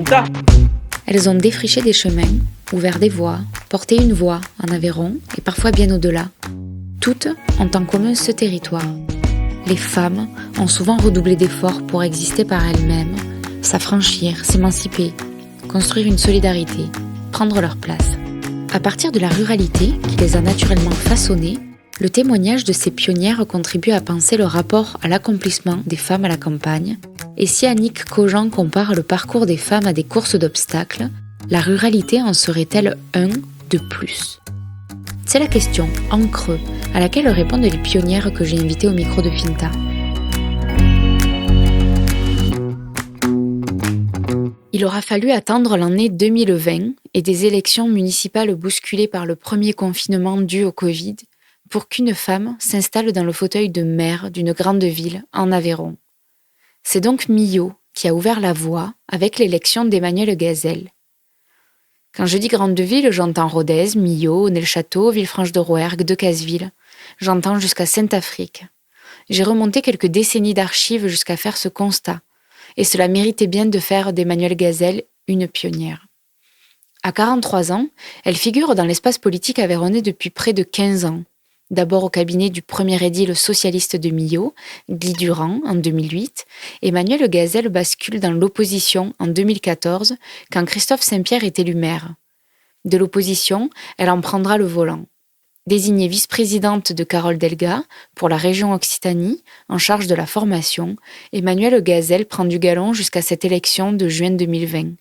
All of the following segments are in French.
Finta. Elles ont défriché des chemins, ouvert des voies, porté une voix en Aveyron et parfois bien au-delà. Toutes ont en commun ce territoire. Les femmes ont souvent redoublé d'efforts pour exister par elles-mêmes, s'affranchir, s'émanciper, construire une solidarité, prendre leur place. À partir de la ruralité qui les a naturellement façonnées, le témoignage de ces pionnières contribue à penser le rapport à l'accomplissement des femmes à la campagne. Et si Annick Cogent compare le parcours des femmes à des courses d'obstacles, la ruralité en serait-elle un de plus ? C'est la question, en creux, à laquelle répondent les pionnières que j'ai invitées au micro de Finta. Il aura fallu attendre l'année 2020 et des élections municipales bousculées par le premier confinement dû au Covid pour qu'une femme s'installe dans le fauteuil de maire d'une grande ville en Aveyron. C'est donc Millau qui a ouvert la voie avec l'élection d'Emmanuelle Gazelle. Quand je dis grande ville, j'entends Rodez, Millau, Nez-le-Château, Villefranche-de-Rouergue, Decazeville. J'entends jusqu'à Saint-Affrique. J'ai remonté quelques décennies d'archives jusqu'à faire ce constat. Et cela méritait bien de faire d'Emmanuelle Gazelle une pionnière. À 43 ans, elle figure dans l'espace politique aveyronnais depuis près de 15 ans. D'abord au cabinet du premier édile socialiste de Millau, Guy Durand, en 2008, Emmanuelle Gazelle bascule dans l'opposition en 2014, quand Christophe Saint-Pierre est élu maire. De l'opposition, elle en prendra le volant. Désignée vice-présidente de Carole Delga pour la région Occitanie, en charge de la formation, Emmanuelle Gazelle prend du galon jusqu'à cette élection de juin 2020.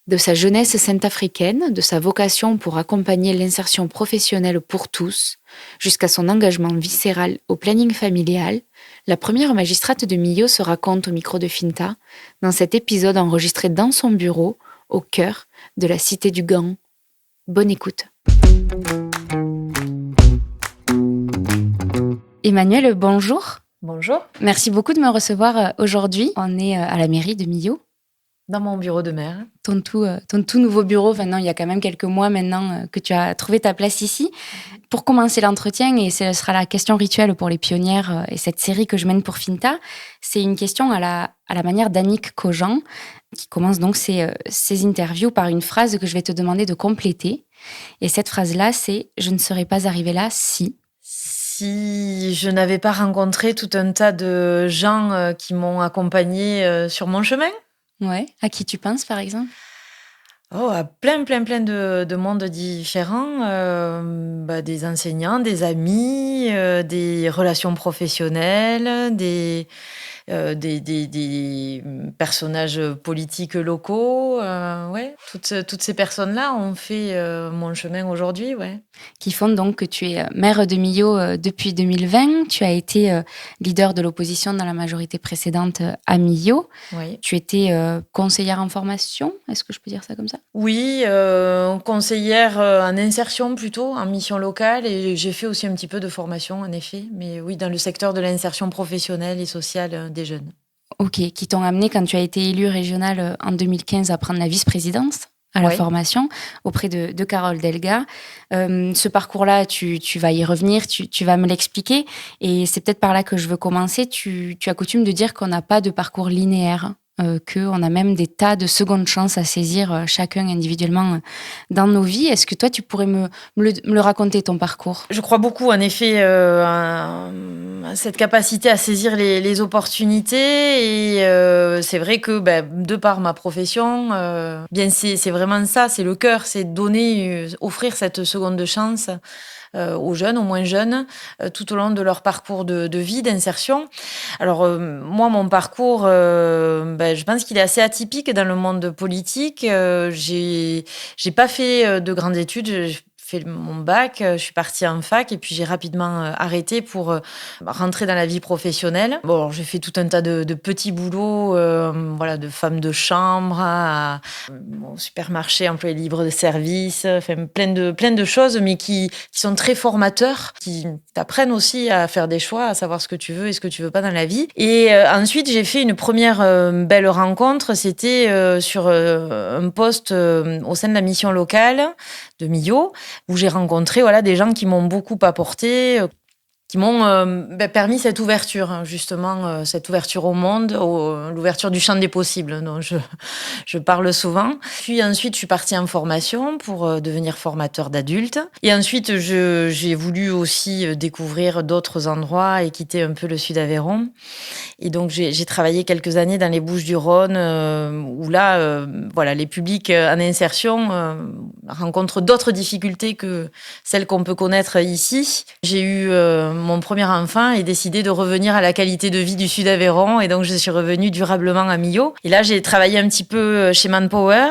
De sa jeunesse saint-africaine, de sa vocation pour accompagner l'insertion professionnelle pour tous, jusqu'à son engagement viscéral au planning familial, la première magistrate de Millau se raconte au micro de Finta dans cet épisode enregistré dans son bureau, au cœur de la cité du Gand. Bonne écoute. Emmanuelle, bonjour. Bonjour. Merci beaucoup de me recevoir aujourd'hui. On est à la mairie de Millau. Dans mon bureau de maire. Ton tout nouveau bureau, enfin non, il y a quand même quelques mois maintenant que tu as trouvé ta place ici. Pour commencer l'entretien, et ce sera la question rituelle pour les pionnières et cette série que je mène pour Finta, c'est une question à la manière d'Annick Cogent, qui commence donc ses interviews par une phrase que je vais te demander de compléter. Et cette phrase-là, c'est « Je ne serais pas arrivée là si… » Si je n'avais pas rencontré tout un tas de gens qui m'ont accompagnée sur mon chemin. Ouais. À qui tu penses, par exemple ? Oh, à plein de mondes différents. Des enseignants, des amis, des relations professionnelles, des personnages politiques locaux. Ouais, toutes ces personnes-là ont fait mon chemin aujourd'hui, ouais. Qui font donc que tu es maire de Millau depuis 2020. Tu as été leader de l'opposition dans la majorité précédente à Millau. Oui. Tu étais conseillère en formation, est-ce que je peux dire ça comme ça ? Oui, conseillère en insertion plutôt, en mission locale. Et j'ai fait aussi un petit peu de formation, en effet. Mais oui, dans le secteur de l'insertion professionnelle et sociale des jeunes. Ok, qui t'ont amené quand tu as été élue régionale en 2015 à prendre la vice-présidence à la formation auprès de Carole Delga. Ce parcours-là, tu vas y revenir, tu vas me l'expliquer. Et c'est peut-être par là que je veux commencer. Tu as coutume de dire qu'on n'a pas de parcours linéaire, qu'on a même des tas de secondes chances à saisir chacun individuellement dans nos vies. Est-ce que toi, tu pourrais me le raconter, ton parcours ? Je crois beaucoup, en effet, à cette capacité à saisir les opportunités. Et c'est vrai que, de par ma profession, c'est vraiment ça, c'est le cœur, c'est donner, offrir cette seconde chance aux jeunes, aux moins jeunes, tout au long de leur parcours de vie, d'insertion. Alors, moi, mon parcours, je pense qu'il est assez atypique dans le monde politique. J'ai pas fait de grandes études. J'ai fait mon bac, je suis partie en fac et puis j'ai rapidement arrêté pour rentrer dans la vie professionnelle. Bon, alors, j'ai fait tout un tas de petits boulots, de femme de chambre au supermarché, employé libre de service, enfin plein de choses, mais qui sont très formateurs, qui t'apprennent aussi à faire des choix, à savoir ce que tu veux et ce que tu veux pas dans la vie. Et ensuite, j'ai fait une première belle rencontre, c'était sur un poste au sein de la mission locale de Millau, où j'ai rencontré des gens qui m'ont beaucoup apporté. permis cette ouverture, hein, justement, cette ouverture au monde, l'ouverture du champ des possibles, dont je parle souvent. Puis ensuite, je suis partie en formation pour devenir formateur d'adultes. Et ensuite, j'ai voulu aussi découvrir d'autres endroits et quitter un peu le Sud-Aveyron. Et donc, j'ai travaillé quelques années dans les Bouches-du-Rhône, où là, les publics en insertion rencontrent d'autres difficultés que celles qu'on peut connaître ici. J'ai eu mon premier enfant et décidé de revenir à la qualité de vie du Sud-Aveyron. Et donc, je suis revenue durablement à Millau. Et là, j'ai travaillé un petit peu chez Manpower,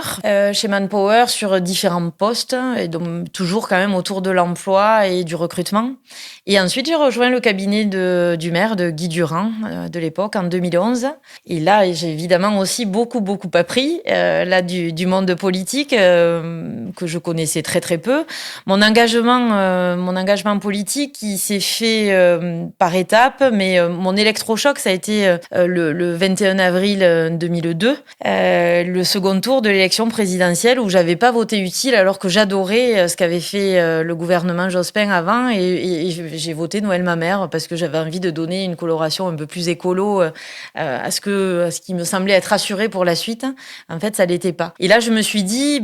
sur différents postes, et donc toujours quand même autour de l'emploi et du recrutement. Et ensuite, j'ai rejoint le cabinet du maire, de Guy Durand, de l'époque, en 2011. Et là, j'ai évidemment aussi beaucoup appris du monde politique que je connaissais très très peu. Mon engagement politique, il s'est fait par étapes, mais mon électrochoc, ça a été le 21 avril 2002, le second tour de l'élection présidentielle, où j'avais pas voté utile alors que j'adorais ce qu'avait fait le gouvernement Jospin avant, et j'ai voté Noël ma mère parce que j'avais envie de donner une coloration un peu plus écolo à ce qui me semblait être assuré pour la suite. En fait, ça l'était pas. Et là, je me suis dit,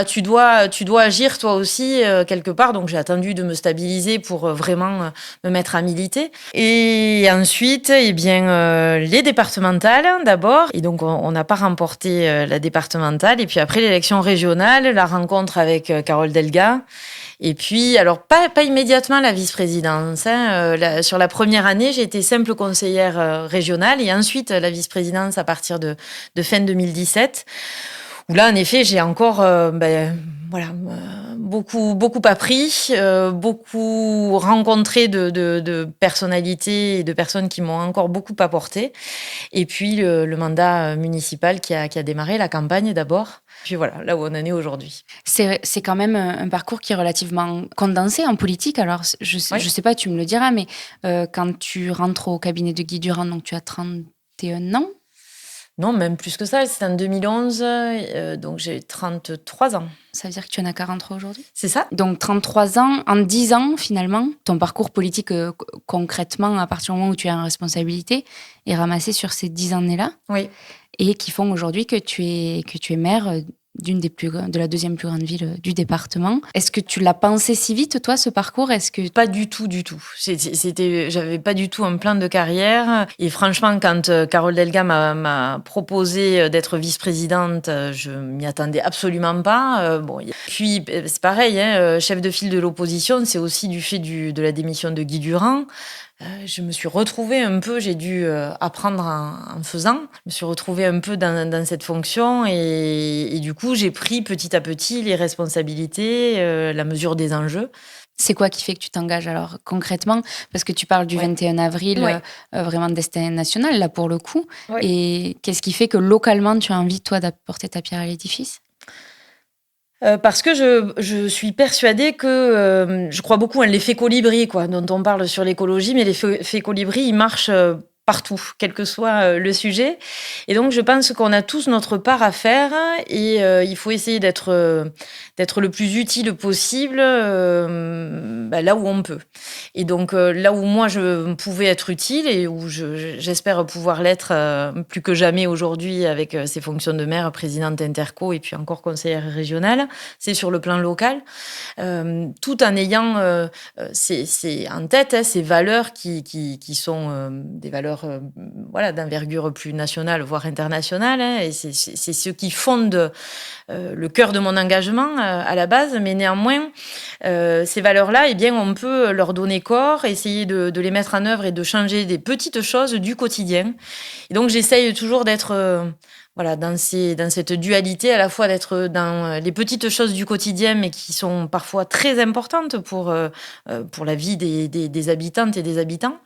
tu dois agir toi aussi quelque part. Donc, j'ai attendu de me stabiliser pour vraiment me mettre à militer. Et ensuite, les départementales d'abord. Et donc, on n'a pas remporté la départementale. Et puis après, l'élection régionale, la rencontre avec Carole Delga. Et puis, alors, pas immédiatement la vice-présidence. Sur la première année, j'ai été simple conseillère régionale, et ensuite la vice-présidence à partir de fin 2017. Où là, en effet, j'ai encore beaucoup appris, beaucoup rencontré de personnalités et de personnes qui m'ont encore beaucoup apporté. Et puis le mandat municipal qui a démarré, la campagne d'abord. Puis voilà, là où on en est aujourd'hui. C'est quand même un parcours qui est relativement condensé en politique. Alors, je sais pas, tu me le diras, mais quand tu rentres au cabinet de Guy Durand, donc tu as 31 ans? Non, même plus que ça. C'était en 2011, donc j'ai 33 ans. Ça veut dire que tu en as 43 aujourd'hui? C'est ça. Donc 33 ans, en 10 ans finalement, ton parcours politique concrètement, à partir du moment où tu es en responsabilité, est ramassé sur ces 10 années-là. Oui. Et qui font aujourd'hui que tu es maire de la deuxième plus grande ville du département. Est-ce que tu l'as pensé si vite, toi, ce parcours? Pas du tout. J'avais pas du tout un plan de carrière. Et franchement, quand Carole Delga m'a proposé d'être vice-présidente, je m'y attendais absolument pas. Puis c'est pareil, chef de file de l'opposition, c'est aussi du fait de la démission de Guy Durand. Je me suis retrouvée un peu, j'ai dû apprendre en faisant. Je me suis retrouvée un peu dans cette fonction, et du coup, j'ai pris petit à petit les responsabilités, la mesure des enjeux. C'est quoi qui fait que tu t'engages alors concrètement? Parce que tu parles du 21 avril, vraiment de destin national, là pour le coup. Ouais. Et qu'est-ce qui fait que localement, tu as envie, toi, d'apporter ta pierre à l'édifice? Parce que je suis persuadée que je crois beaucoup à l'effet colibri, dont on parle sur l'écologie, mais l'effet colibri, il marche partout, quel que soit le sujet. Et donc, je pense qu'on a tous notre part à faire, et il faut essayer d'être le plus utile possible là où on peut. Et donc, là où moi, je pouvais être utile, et où j'espère pouvoir l'être plus que jamais aujourd'hui avec ces fonctions de maire, présidente interco et puis encore conseillère régionale, c'est sur le plan local, tout en ayant en tête ces valeurs qui sont des valeurs d'envergure plus nationale, voire internationale, et c'est ce qui fonde le cœur de mon engagement à la base. Mais néanmoins, ces valeurs-là, on peut leur donner corps, essayer de les mettre en œuvre et de changer des petites choses du quotidien. Et donc, j'essaye toujours d'être dans cette dualité, à la fois d'être dans les petites choses du quotidien, mais qui sont parfois très importantes pour la vie des habitantes et des habitants.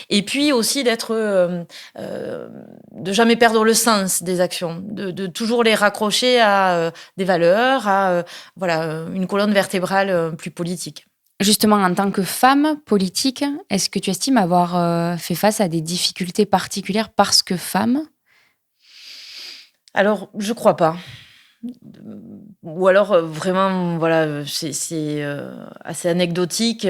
Et puis aussi de jamais perdre le sens des actions, de toujours les raccrocher à des valeurs, à une colonne vertébrale plus politique. Justement, en tant que femme politique, est-ce que tu estimes avoir fait face à des difficultés particulières parce que femme ? Alors, je crois pas. Ou alors, vraiment, c'est assez anecdotique.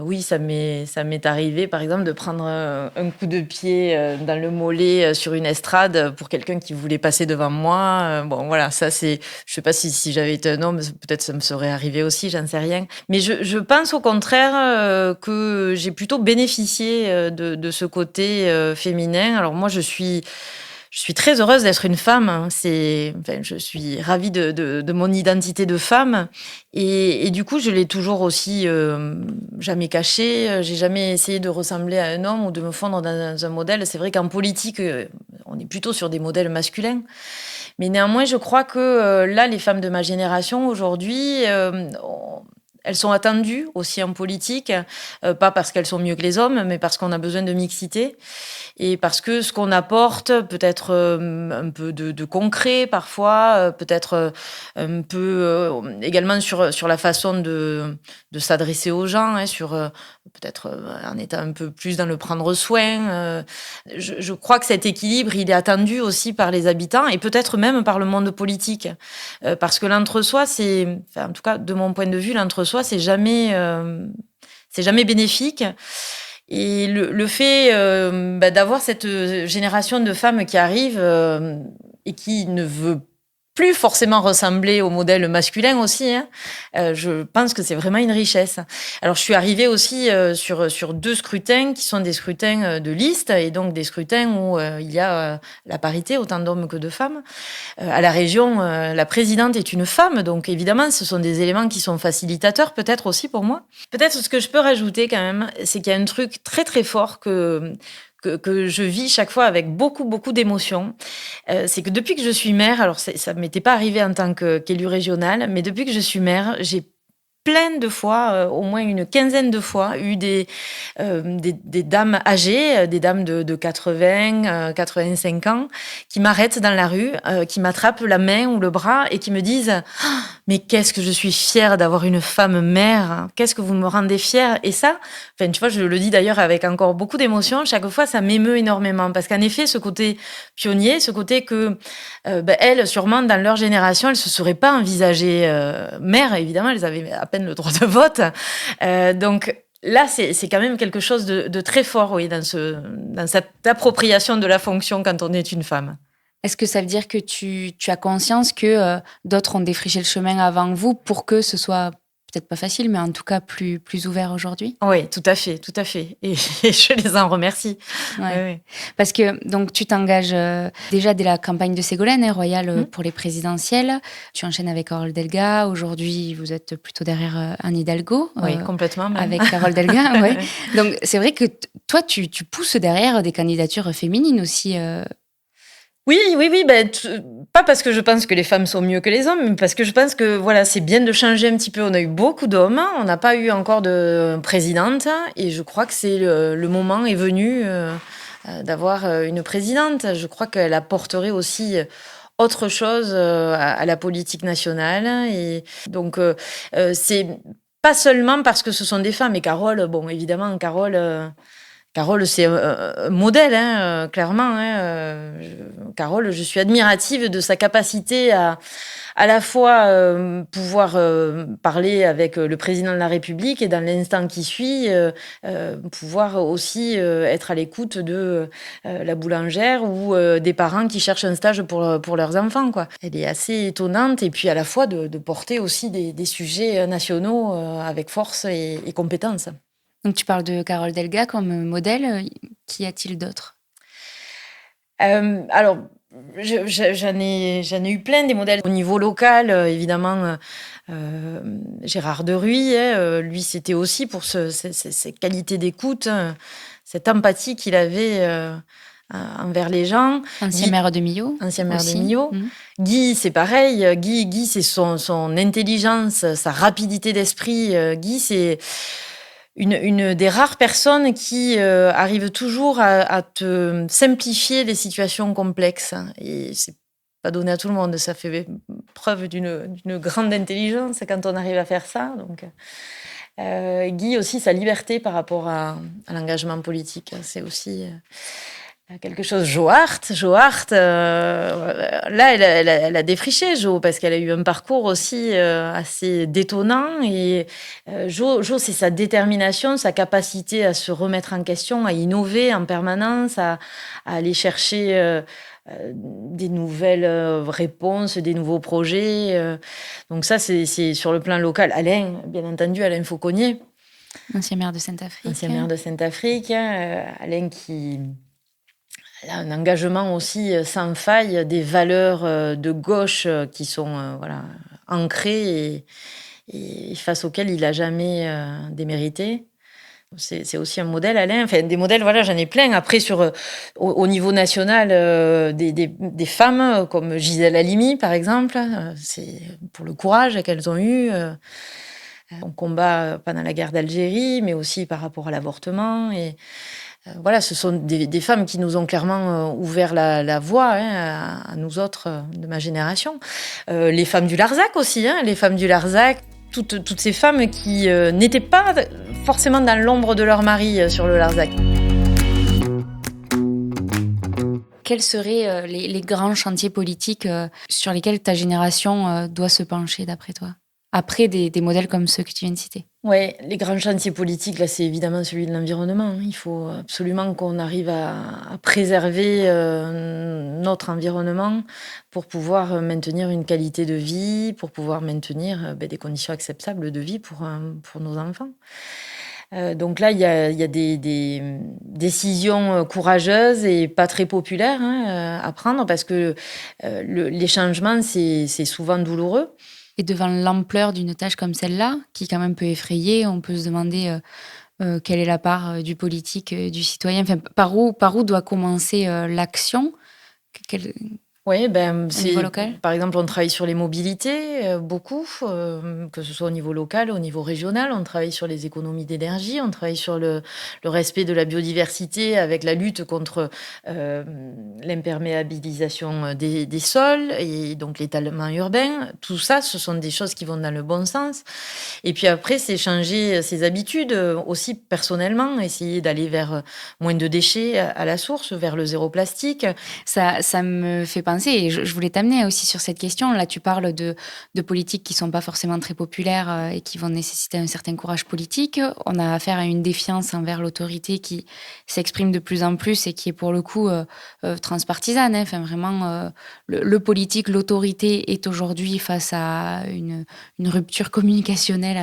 Oui, ça m'est arrivé, par exemple, de prendre un coup de pied dans le mollet sur une estrade pour quelqu'un qui voulait passer devant moi. Bon, voilà, ça c'est... Je sais pas si j'avais été un homme, peut-être ça me serait arrivé aussi, j'en sais rien. Mais je pense au contraire que j'ai plutôt bénéficié de ce côté féminin. Alors moi, je suis très heureuse d'être une femme, hein. Enfin, je suis ravie de mon identité de femme. Et du coup, je l'ai toujours aussi jamais caché. J'ai jamais essayé de ressembler à un homme ou de me fondre dans un modèle. C'est vrai qu'en politique, on est plutôt sur des modèles masculins. Mais néanmoins, je crois que là, les femmes de ma génération, aujourd'hui, elles sont attendues aussi en politique, pas parce qu'elles sont mieux que les hommes, mais parce qu'on a besoin de mixité. Et parce que ce qu'on apporte, peut-être un peu de concret parfois, peut-être un peu également sur la façon de s'adresser aux gens, hein, sur peut-être en étant un peu plus dans le prendre soin. Je crois que cet équilibre, il est attendu aussi par les habitants et peut-être même par le monde politique. Parce que l'entre-soi, enfin, en tout cas de mon point de vue, l'entre-soi, c'est jamais bénéfique. Et le fait d'avoir cette génération de femmes qui arrive et qui ne veut plus forcément ressembler au modèle masculin aussi, hein, je pense que c'est vraiment une richesse. Alors, je suis arrivée aussi sur 2 scrutins qui sont des scrutins de liste et donc des scrutins où il y a la parité, autant d'hommes que de femmes. À la région, la présidente est une femme, donc évidemment, ce sont des éléments qui sont facilitateurs, peut-être aussi pour moi. Peut-être ce que je peux rajouter quand même, c'est qu'il y a un truc très très fort que je vis chaque fois avec beaucoup, beaucoup d'émotions. C'est que depuis que je suis mère, alors ça ne m'était pas arrivé en tant qu'élue régionale, mais depuis que je suis mère, j'ai plein de fois, au moins une quinzaine de fois, eu des dames âgées, des dames de 80, 85 ans, qui m'arrêtent dans la rue, qui m'attrapent la main ou le bras et qui me disent «Ah, mais qu'est-ce que je suis fière d'avoir une femme mère, qu'est-ce que vous me rendez fière». Et ça, enfin, tu vois, je le dis d'ailleurs avec encore beaucoup d'émotion, chaque fois ça m'émeut énormément parce qu'en effet, ce côté pionnier, ce côté que elles, sûrement, dans leur génération, elles ne se seraient pas envisagées mères, évidemment, elles avaient à peine le droit de vote. Donc là, c'est quand même quelque chose de très fort, oui, dans cette appropriation de la fonction quand on est une femme. Est-ce que ça veut dire que tu as conscience que d'autres ont défriché le chemin avant vous pour que ce soit peut-être pas facile, mais en tout cas plus ouvert aujourd'hui? Oui, tout à fait, tout à fait. Et je les en remercie. Ouais. Oui, oui. Parce que donc tu t'engages déjà dès la campagne de Ségolène, hein, Royal, pour les présidentielles. Tu enchaînes avec Carole Delga. Aujourd'hui, vous êtes plutôt derrière Anne Hidalgo. Oui, complètement même. Avec Carole Delga, ouais. Donc c'est vrai que toi, tu pousses derrière des candidatures féminines aussi. Oui, oui, oui. Pas parce que je pense que les femmes sont mieux que les hommes, mais parce que je pense que voilà, c'est bien de changer un petit peu. On a eu beaucoup d'hommes, on n'a pas eu encore de présidente, et je crois que c'est le moment est venu d'avoir une présidente. Je crois qu'elle apporterait aussi autre chose à la politique nationale. Et donc, c'est pas seulement parce que ce sont des femmes. Et Carole, bon, évidemment, Carole, c'est un modèle, hein, clairement. Hein, Carole, je suis admirative de sa capacité à la fois pouvoir parler avec le président de la République et dans l'instant qui suit, pouvoir aussi être à l'écoute de la boulangère ou des parents qui cherchent un stage pour leurs enfants, quoi. Elle est assez étonnante et puis à la fois de porter aussi des sujets nationaux avec force et compétence. Donc tu parles de Carole Delga comme modèle. Qu'y a-t-il d'autre? Alors, j'en ai eu plein des modèles au niveau local, évidemment. Gérard Deruy, lui, c'était aussi pour ses qualités d'écoute, cette empathie qu'il avait envers les gens. Ancien maire de Millau. Ancien maire aussi. de Millau. Guy, c'est pareil. Guy, c'est son intelligence, sa rapidité d'esprit. Guy, c'est une des rares personnes qui arrive toujours à te simplifier les situations complexes. Et c'est pas donné à tout le monde. Ça fait preuve d'une grande intelligence quand on arrive à faire ça. Donc, Guy aussi, sa liberté par rapport à l'engagement politique, c'est aussi quelque chose. Jo Art, là, elle a défriché, Jo, parce qu'elle a eu un parcours aussi assez détonnant. Et Jo, c'est sa détermination, sa capacité à se remettre en question, à innover en permanence, à aller chercher des nouvelles réponses, des nouveaux projets. Donc ça, c'est sur le plan local. Bien entendu, Alain Fauconnier, Ancien maire de Saint-Afrique. ancien maire de Saint-Afrique. Alain qui a un engagement aussi sans faille, des valeurs de gauche qui sont ancrées et face auxquelles il n'a jamais démérité. C'est aussi un modèle, Alain. Enfin, des modèles, voilà, j'en ai plein. Après, au niveau national, des femmes comme Gisèle Halimi, par exemple, c'est pour le courage qu'elles ont eu. On combat pendant la guerre d'Algérie, mais aussi par rapport à l'avortement. Et voilà, ce sont des femmes qui nous ont clairement ouvert la voie à nous autres de ma génération. Les femmes du Larzac aussi, les femmes du Larzac. Toutes ces femmes qui n'étaient pas forcément dans l'ombre de leur mari sur le Larzac. Quels seraient les grands chantiers politiques sur lesquels ta génération doit se pencher, d'après toi, après des modèles comme ceux que tu viens de citer? Oui, les grands chantiers politiques, là, c'est évidemment celui de l'environnement. Il faut absolument qu'on arrive à préserver notre environnement pour pouvoir maintenir une qualité de vie, pour pouvoir maintenir des conditions acceptables de vie pour nos enfants. Donc là, il y a des décisions courageuses et pas très populaires à prendre parce que les changements, c'est souvent douloureux. Et devant l'ampleur d'une tâche comme celle-là, qui quand même peut effrayer, on peut se demander quelle est la part du politique, du citoyen, enfin, par où doit commencer l'action? Oui, Au niveau local? par exemple, on travaille sur les mobilités, beaucoup, que ce soit au niveau local, au niveau régional. On travaille sur les économies d'énergie, on travaille sur le respect de la biodiversité avec la lutte contre l'imperméabilisation des sols et donc l'étalement urbain. Tout ça, ce sont des choses qui vont dans le bon sens. Et puis après, c'est changer ses habitudes aussi personnellement, essayer d'aller vers moins de déchets à la source, vers le zéro plastique. Ça me fait penser, et je voulais t'amener aussi sur cette question. Là, tu parles de politiques qui ne sont pas forcément très populaires et qui vont nécessiter un certain courage politique. On a affaire à une défiance envers l'autorité qui s'exprime de plus en plus et qui est pour le coup transpartisane. Enfin, vraiment, le politique, l'autorité est aujourd'hui face à une rupture communicationnelle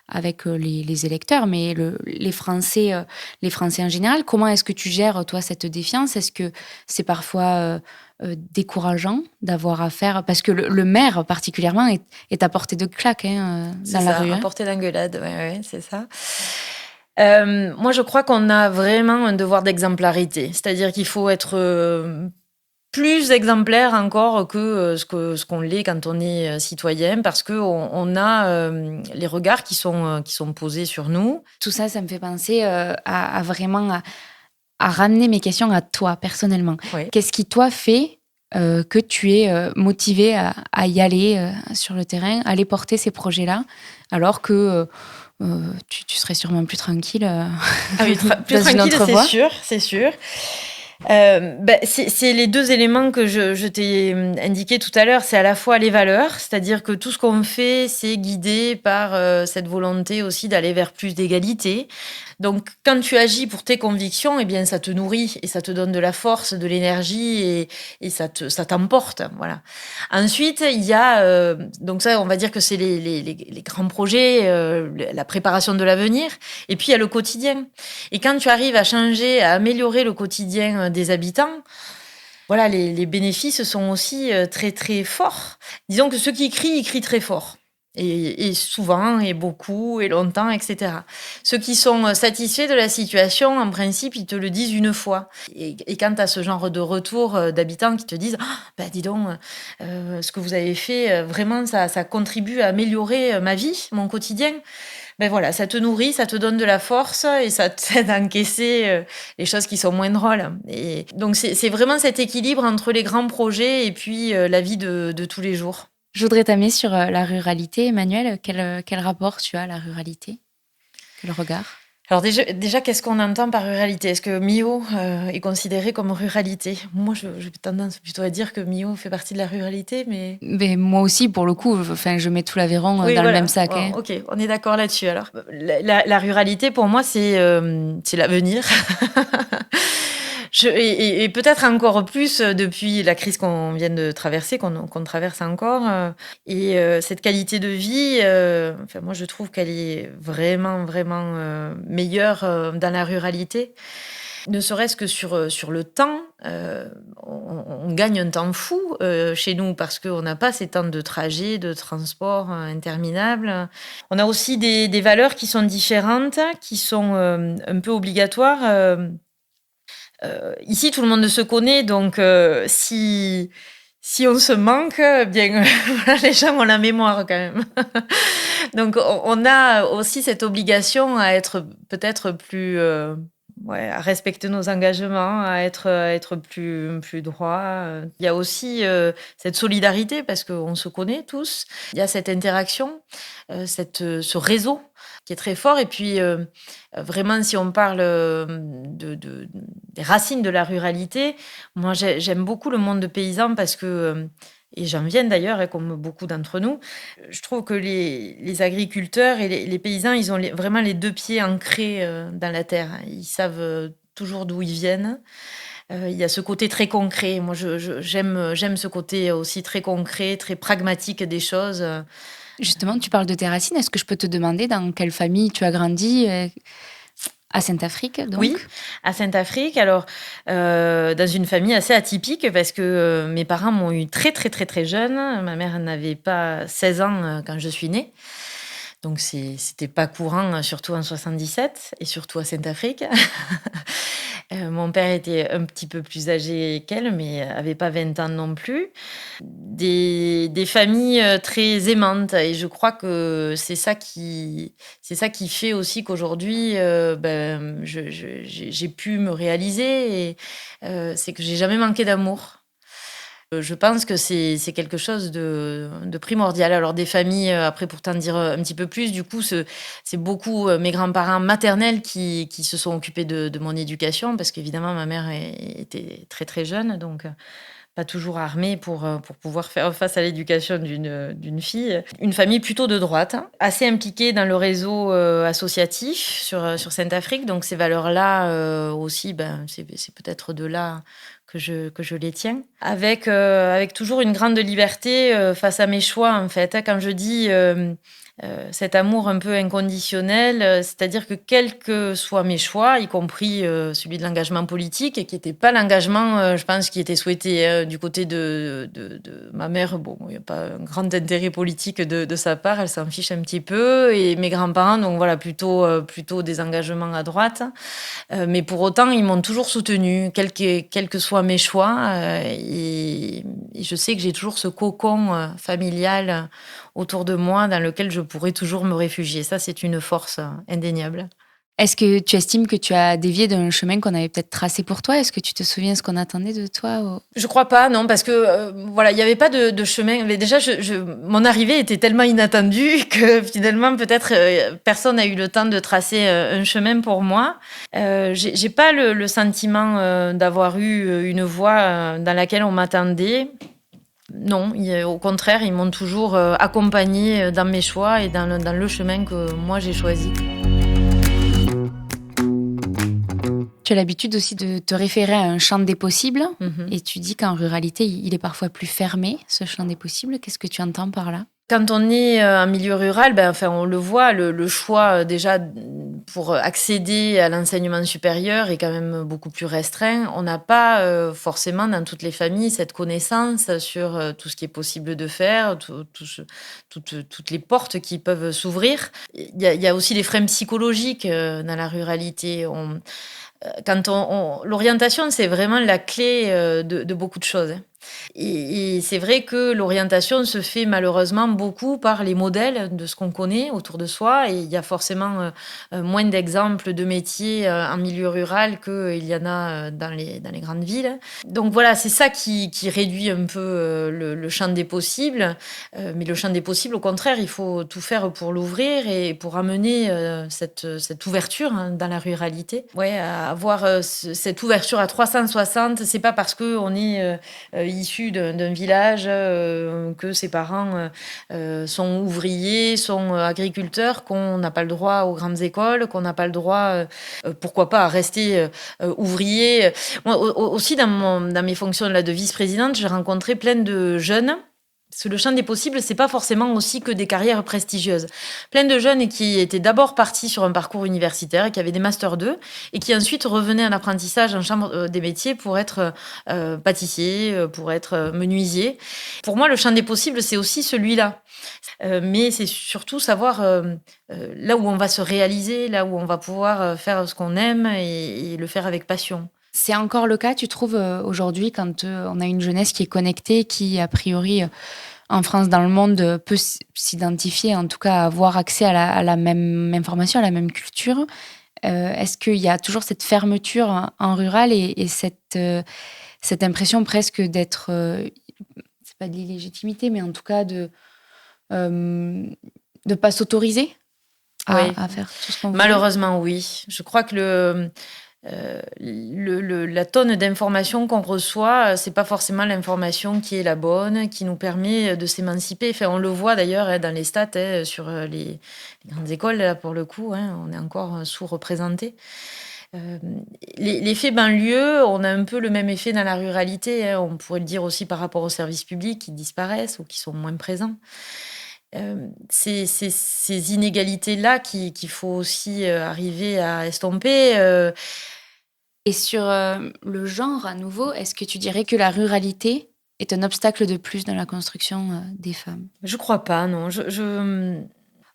avec les électeurs, mais les Français en général. Comment est-ce que tu gères, toi, cette défiance? Est-ce que c'est parfois décourageant d'avoir affaire, parce que le maire particulièrement est à portée de claque dans la rue. À portée d'engueulade, ouais, c'est ça. Moi, je crois qu'on a vraiment un devoir d'exemplarité, c'est-à-dire qu'il faut être plus exemplaire encore que ce qu'on l'est quand on est citoyen, parce qu'on a les regards qui sont posés sur nous. Tout ça, ça me fait penser à vraiment à ramener mes questions à toi, personnellement. Oui. Qu'est-ce qui, toi, fait que tu es motivé à y aller sur le terrain, à aller porter ces projets-là, alors que tu serais sûrement plus tranquille plus tranquille, c'est sûr. C'est les deux éléments que je t'ai indiqués tout à l'heure. C'est à la fois les valeurs, c'est-à-dire que tout ce qu'on fait, c'est guidé par cette volonté aussi d'aller vers plus d'égalité. Donc, quand tu agis pour tes convictions, eh bien, ça te nourrit et ça te donne de la force, de l'énergie et ça t'emporte. Voilà. Ensuite, il y a donc ça, on va dire que c'est les grands projets, la préparation de l'avenir. Et puis il y a le quotidien. Et quand tu arrives à changer, à améliorer le quotidien des habitants, voilà, les bénéfices sont aussi très très forts. Disons que ceux qui crient, ils crient très fort. Et souvent, et beaucoup, et longtemps, etc. Ceux qui sont satisfaits de la situation, en principe, ils te le disent une fois. Et quand tu as ce genre de retour d'habitants qui te disent « dis donc, ce que vous avez fait, vraiment, ça contribue à améliorer ma vie, mon quotidien », voilà, ça te nourrit, ça te donne de la force et ça t'aide à encaisser les choses qui sont moins drôles. Et donc, c'est vraiment cet équilibre entre les grands projets et puis la vie de tous les jours. Je voudrais t'amener sur la ruralité, Emmanuelle. Quel rapport tu as à la ruralité? Quel regard? Alors déjà, qu'est-ce qu'on entend par ruralité? Est-ce que Millau est considéré comme ruralité? Moi, j'ai tendance plutôt à dire que Millau fait partie de la ruralité, mais... Mais moi aussi, pour le coup, enfin, je mets tout l'Aveyron Oui, dans le voilà. même sac. Bon, ok, on est d'accord là-dessus alors. La ruralité, pour moi, c'est l'avenir. Et peut-être encore plus depuis la crise qu'on vient de traverser, qu'on traverse encore. Cette qualité de vie, enfin, moi, je trouve qu'elle est vraiment, vraiment meilleure dans la ruralité. Ne serait-ce que sur le temps, on gagne un temps fou chez nous parce qu'on n'a pas ces temps de trajet, de transport interminables. On a aussi des valeurs qui sont différentes, qui sont un peu obligatoires. Ici, tout le monde se connaît, donc si on se manque, bien, voilà, les gens ont la mémoire quand même. Donc, on a aussi cette obligation à être peut-être plus, à respecter nos engagements, à être plus droit. Il y a aussi cette solidarité parce qu'on se connaît tous. Il y a cette interaction, ce réseau qui est très fort. Et puis, vraiment, si on parle des racines de la ruralité, moi, j'aime beaucoup le monde de paysans parce que, et j'en viens d'ailleurs, comme beaucoup d'entre nous, je trouve que les agriculteurs et les paysans, ils ont vraiment les deux pieds ancrés dans la terre. Ils savent toujours d'où ils viennent. Il y a ce côté très concret. Moi, j'aime ce côté aussi très concret, très pragmatique des choses. Justement, tu parles de tes racines. Est-ce que je peux te demander dans quelle famille tu as grandi à Saint-Affrique, donc? Oui, à Saint-Affrique. Alors, dans une famille assez atypique parce que mes parents m'ont eu très, très, très, très jeune. Ma mère n'avait pas 16 ans quand je suis née. Donc, c'était pas courant, surtout en 77 et surtout à Saint-Affrique. Mon père était un petit peu plus âgé qu'elle, mais avait pas 20 ans non plus. Des familles très aimantes. Et je crois que c'est ça qui fait aussi qu'aujourd'hui, j'ai pu me réaliser. Et c'est que j'ai jamais manqué d'amour. Je pense que c'est quelque chose de primordial. Alors des familles, après pour t'en dire un petit peu plus, du coup, c'est beaucoup mes grands-parents maternels qui se sont occupés de mon éducation, parce qu'évidemment, ma mère était très très jeune, donc pas toujours armée pour pouvoir faire face à l'éducation d'une fille. Une famille plutôt de droite, hein, assez impliquée dans le réseau associatif sur Saint-Affrique, donc ces valeurs-là aussi, c'est peut-être de là que je les tiens, avec toujours une grande liberté face à mes choix, en fait. Quand je dis cet amour un peu inconditionnel, c'est-à-dire que quels que soient mes choix, y compris celui de l'engagement politique, et qui n'était pas l'engagement, je pense, qui était souhaité du côté de ma mère. Bon, il n'y a pas un grand intérêt politique de sa part, elle s'en fiche un petit peu, et mes grands-parents, donc voilà, plutôt des engagements à droite. Mais pour autant, ils m'ont toujours soutenue, quels que soient mes choix. Et je sais que j'ai toujours ce cocon familial autour de moi dans lequel je pourrais toujours me réfugier. Ça, c'est une force indéniable. Est-ce que tu estimes que tu as dévié d'un chemin qu'on avait peut-être tracé pour toi? Est-ce que tu te souviens ce qu'on attendait de toi? Je crois pas, non, parce que voilà, il n'y avait pas de chemin. Mais déjà, mon arrivée était tellement inattendue que finalement, peut-être personne n'a eu le temps de tracer un chemin pour moi. J'ai pas le sentiment d'avoir eu une voie dans laquelle on m'attendait. Non, au contraire, ils m'ont toujours accompagnée dans mes choix et dans le chemin que moi j'ai choisi. Tu as l'habitude aussi de te référer à un champ des possibles, Mm-hmm. et tu dis qu'en ruralité, il est parfois plus fermé, ce champ des possibles. Qu'est-ce que tu entends par là? Quand on est en milieu rural, on le voit, le choix déjà pour accéder à l'enseignement supérieur est quand même beaucoup plus restreint. On n'a pas forcément dans toutes les familles cette connaissance sur tout ce qui est possible de faire, toutes les portes qui peuvent s'ouvrir. Il y a aussi les freins psychologiques dans la ruralité. L'orientation, c'est vraiment la clé de beaucoup de choses. Et c'est vrai que l'orientation se fait malheureusement beaucoup par les modèles de ce qu'on connaît autour de soi. Et il y a forcément moins d'exemples de métiers en milieu rural qu'il y en a dans les grandes villes. Donc voilà, c'est ça qui réduit un peu le champ des possibles. Mais le champ des possibles, au contraire, il faut tout faire pour l'ouvrir et pour amener cette ouverture dans la ruralité. Ouais, à avoir cette ouverture à 360, c'est pas parce qu'on est issu d'un village que ses parents sont ouvriers, sont agriculteurs, qu'on n'a pas le droit aux grandes écoles, qu'on n'a pas le droit, pourquoi pas, à rester ouvrier. Moi, aussi, dans mes fonctions là, de vice-présidente, j'ai rencontré plein de jeunes. Parce que le champ des possibles, c'est pas forcément aussi que des carrières prestigieuses. Plein de jeunes qui étaient d'abord partis sur un parcours universitaire, qui avaient des masters 2, et qui ensuite revenaient en apprentissage en chambre des métiers pour être pâtissier, pour être menuisier. Pour moi, le champ des possibles, c'est aussi celui-là. Mais c'est surtout savoir là où on va se réaliser, là où on va pouvoir faire ce qu'on aime et le faire avec passion. C'est encore le cas, tu trouves, aujourd'hui, quand on a une jeunesse qui est connectée, qui, a priori, en France, dans le monde, peut s'identifier, en tout cas avoir accès à la même information, à la même culture. Est-ce qu'il y a toujours cette fermeture en rural et cette impression presque d'être, c'est pas de l'illégitimité, mais en tout cas de pas s'autoriser Oui. à faire tout ce qu'on veut? Malheureusement, oui. Je crois que la tonne d'informations qu'on reçoit, c'est pas forcément l'information qui est la bonne, qui nous permet de s'émanciper. Enfin, on le voit d'ailleurs dans les stats sur les grandes écoles, là, pour le coup, on est encore sous-représenté. L'effet banlieue, on a un peu le même effet dans la ruralité. On pourrait le dire aussi par rapport aux services publics qui disparaissent ou qui sont moins présents. Ces inégalités-là qu'il faut aussi arriver à estomper. Et sur le genre, à nouveau, est-ce que tu dirais que la ruralité est un obstacle de plus dans la construction des femmes? Je crois pas, non.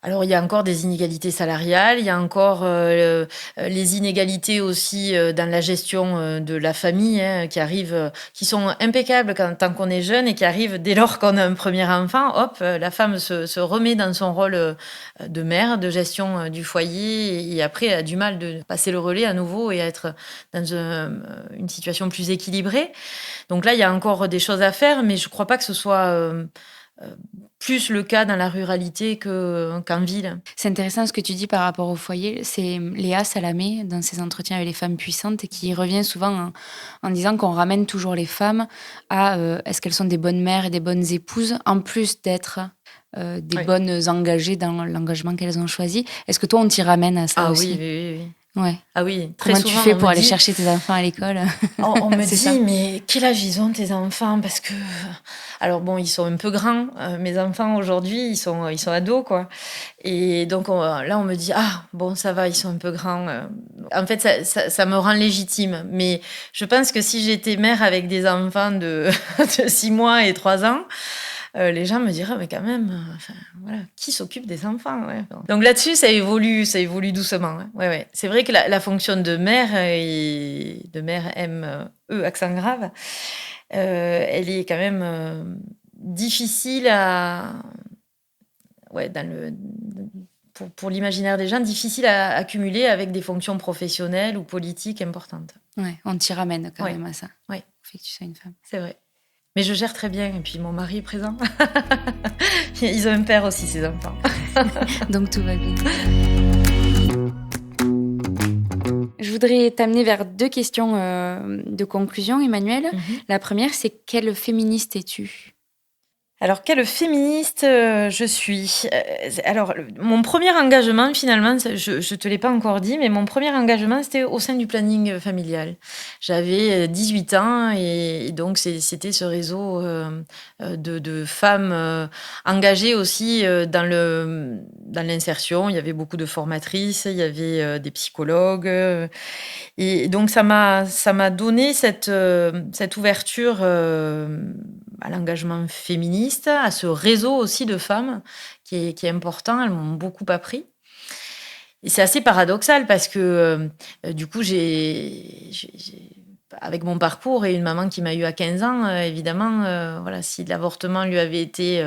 Alors, il y a encore des inégalités salariales, il y a encore les inégalités aussi dans la gestion de la famille, qui arrivent, qui sont impeccables tant qu'on est jeune et qui arrivent dès lors qu'on a un premier enfant. Hop, la femme se remet dans son rôle de mère, de gestion du foyer et après a du mal de passer le relais à nouveau et à être dans une situation plus équilibrée. Donc là, il y a encore des choses à faire, mais je crois pas que ce soit plus le cas dans la ruralité qu'en ville. C'est intéressant ce que tu dis par rapport au foyer. C'est Léa Salamé, dans ses entretiens avec les femmes puissantes, qui revient souvent en disant qu'on ramène toujours les femmes à est-ce qu'elles sont des bonnes mères et des bonnes épouses, en plus d'être des bonnes engagées dans l'engagement qu'elles ont choisi. Est-ce que toi, on t'y ramène à ça aussi? Oui. Ouais. Ah oui, très Comment souvent. tu fais pour aller chercher tes enfants à l'école? On me C'est dit, ça. mais quel âge ils ont tes enfants? Parce que, alors bon, ils sont un peu grands. Mes enfants aujourd'hui, ils sont ados, quoi. Et donc là, on me dit, ah bon, ça va, ils sont un peu grands. En fait, ça me rend légitime. Mais je pense que si j'étais mère avec des enfants de 6 mois et 3 ans, les gens me diraient, mais quand même, enfin, voilà, qui s'occupe des enfants, ouais. Donc là-dessus, ça évolue doucement. Ouais. C'est vrai que la fonction de mère, et de mère accent grave, elle est quand même difficile pour l'imaginaire des gens, difficile à accumuler avec des fonctions professionnelles ou politiques importantes. Ouais, on t'y ramène quand même à ça. Oui. Le fait que tu sois une femme. C'est vrai. Mais je gère très bien, et puis mon mari est présent. Ils ont un père aussi, ces enfants. Donc tout va bien. Je voudrais t'amener vers 2 questions de conclusion, Emmanuelle. La première, c'est quelle féministe es-tu ? Alors, quelle féministe je suis. Alors, mon premier engagement, finalement, je te l'ai pas encore dit, mais mon premier engagement, c'était au sein du planning familial. J'avais 18 ans et donc c'était ce réseau de femmes engagées aussi dans l'insertion. Il y avait beaucoup de formatrices, il y avait des psychologues. Et donc, ça m'a donné cette ouverture à l'engagement féministe, à ce réseau aussi de femmes qui est important. Elles m'ont beaucoup appris. Et c'est assez paradoxal parce que du coup, j'ai avec mon parcours et une maman qui m'a eu à 15 ans, évidemment, voilà, si l'avortement lui avait été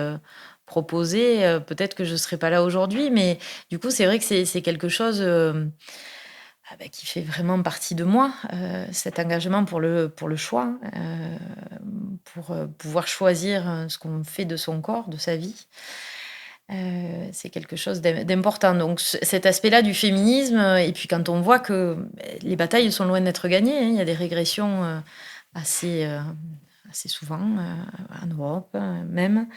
proposé, peut-être que je ne serais pas là aujourd'hui. Mais du coup, c'est vrai que c'est quelque chose qui fait vraiment partie de moi, cet engagement pour le choix, pour pouvoir choisir ce qu'on fait de son corps, de sa vie. C'est quelque chose d'important. Donc cet aspect-là du féminisme, et puis quand on voit que les batailles sont loin d'être gagnées, hein, il y a des régressions assez souvent en Europe même.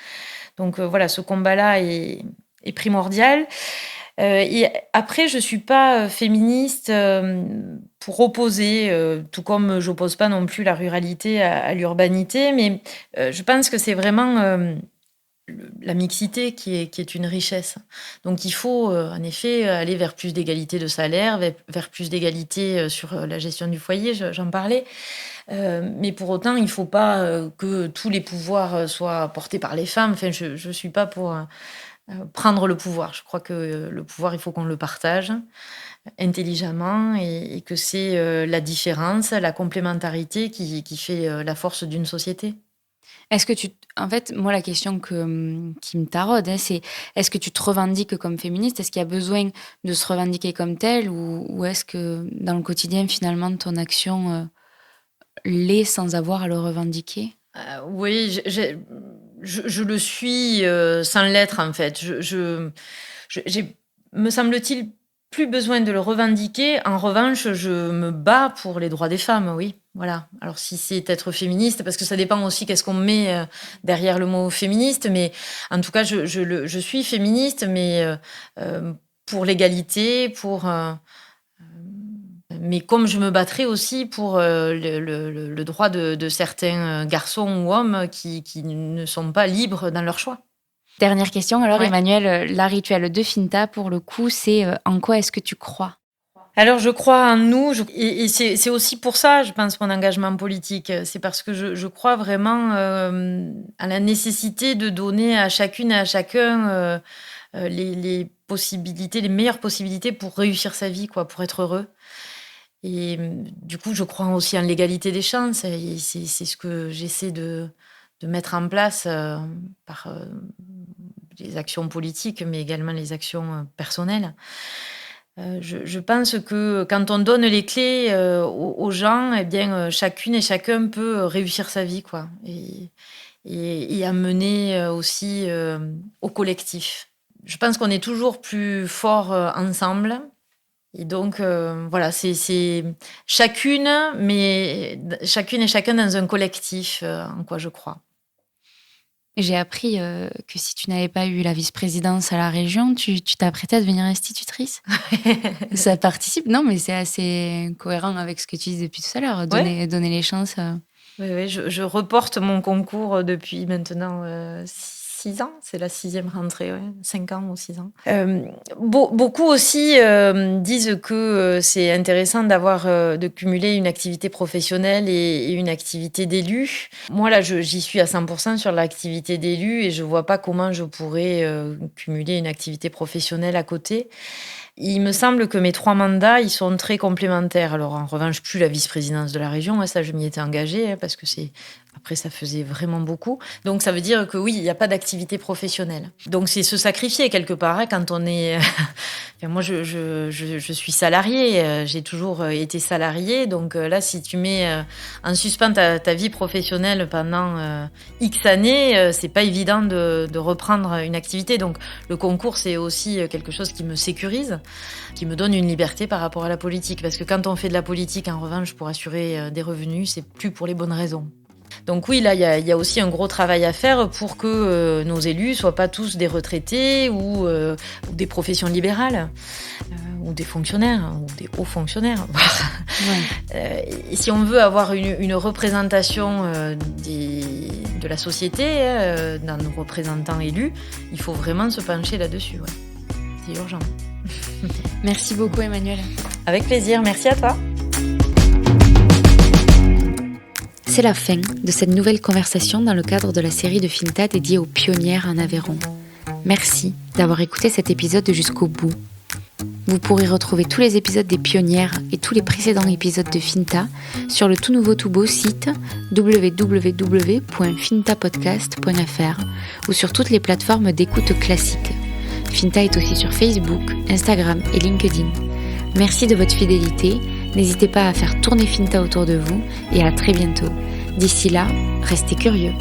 Donc voilà, ce combat-là est primordial. Et après, je suis pas féministe pour opposer, tout comme j'oppose pas non plus la ruralité à l'urbanité, mais je pense que c'est vraiment la mixité qui est une richesse. Donc il faut en effet aller vers plus d'égalité de salaire, vers plus d'égalité sur la gestion du foyer, j'en parlais. Mais pour autant, il ne faut pas que tous les pouvoirs soient portés par les femmes. Enfin, je ne suis pas pour prendre le pouvoir. Je crois que le pouvoir, il faut qu'on le partage intelligemment et que c'est la différence, la complémentarité qui fait la force d'une société. Est-ce que en fait, moi, la question qui me taraude, hein, c'est est-ce que tu te revendiques comme féministe? Est-ce qu'il y a besoin de se revendiquer comme telle ou est-ce que dans le quotidien, finalement, ton action l'est sans avoir à le revendiquer? Oui, je le suis sans l'être, en fait. J'ai, me semble-t-il, plus besoin de le revendiquer. En revanche, je me bats pour les droits des femmes, oui. Voilà. Alors, si c'est être féministe, parce que ça dépend aussi qu'est-ce qu'on met derrière le mot féministe, mais en tout cas, je suis féministe, mais pour l'égalité, mais comme je me battrai aussi pour le droit de certains garçons ou hommes qui ne sont pas libres dans leur choix. Dernière question, alors, Ouais. Emmanuelle, la rituelle de Finta, pour le coup, c'est en quoi est-ce que tu crois? Alors, je crois en nous, et c'est aussi pour ça, je pense, mon engagement politique. C'est parce que je crois vraiment à la nécessité de donner à chacune et à chacun les possibilités, les meilleures possibilités pour réussir sa vie, quoi, pour être heureux. Et du coup, je crois aussi en l'égalité des chances. Et c'est ce que j'essaie de mettre en place par les actions politiques, mais également les actions personnelles. Je pense que quand on donne les clés aux gens, eh bien, chacune et chacun peut réussir sa vie, quoi, et amener aussi au collectif. Je pense qu'on est toujours plus fort ensemble. Et donc, voilà, c'est chacune, mais chacune et chacun dans un collectif, en quoi je crois. J'ai appris que si tu n'avais pas eu la vice-présidence à la région, tu t'apprêtais à devenir institutrice. Ça participe, non, mais c'est assez cohérent avec ce que tu dis depuis tout à l'heure, donner les chances. Oui, je reporte mon concours depuis maintenant 6 ans. C'est la 6e rentrée, 5 ans ou 6 ans. Beaucoup aussi disent que c'est intéressant de cumuler une activité professionnelle et une activité d'élu. Moi, là, j'y suis à 100% sur l'activité d'élu et je vois pas comment je pourrais cumuler une activité professionnelle à côté. Il me semble que mes 3 mandats, ils sont très complémentaires. Alors, en revanche, plus la vice-présidence de la région, ça, je m'y étais engagée, parce que après, ça faisait vraiment beaucoup. Donc, ça veut dire que oui, il n'y a pas d'activité professionnelle. Donc, c'est se sacrifier quelque part, quand on est... Enfin, moi, je suis salariée, j'ai toujours été salariée. Donc là, si tu mets en suspens ta vie professionnelle pendant X années, c'est pas évident de reprendre une activité. Donc, le concours, c'est aussi quelque chose qui me sécurise, qui me donne une liberté par rapport à la politique. Parce que quand on fait de la politique, en revanche, pour assurer des revenus, c'est plus pour les bonnes raisons. Donc oui, là, il y a aussi un gros travail à faire pour que nos élus soient pas tous des retraités ou des professions libérales, ou des fonctionnaires, ou des hauts fonctionnaires. Et si on veut avoir une représentation de la société dans nos représentants élus, il faut vraiment se pencher là-dessus. Ouais. C'est urgent. Merci beaucoup, Emmanuelle. Avec plaisir, merci à toi. C'est la fin de cette nouvelle conversation dans le cadre de la série de Finta dédiée aux pionnières en Aveyron. Merci d'avoir écouté cet épisode jusqu'au bout. Vous pourrez retrouver tous les épisodes des Pionnières et tous les précédents épisodes de Finta sur le tout nouveau tout beau site www.fintapodcast.fr ou sur toutes les plateformes d'écoute classiques. Finta est aussi sur Facebook, Instagram et LinkedIn. Merci de votre fidélité, n'hésitez pas à faire tourner Finta autour de vous et à très bientôt. D'ici là, restez curieux.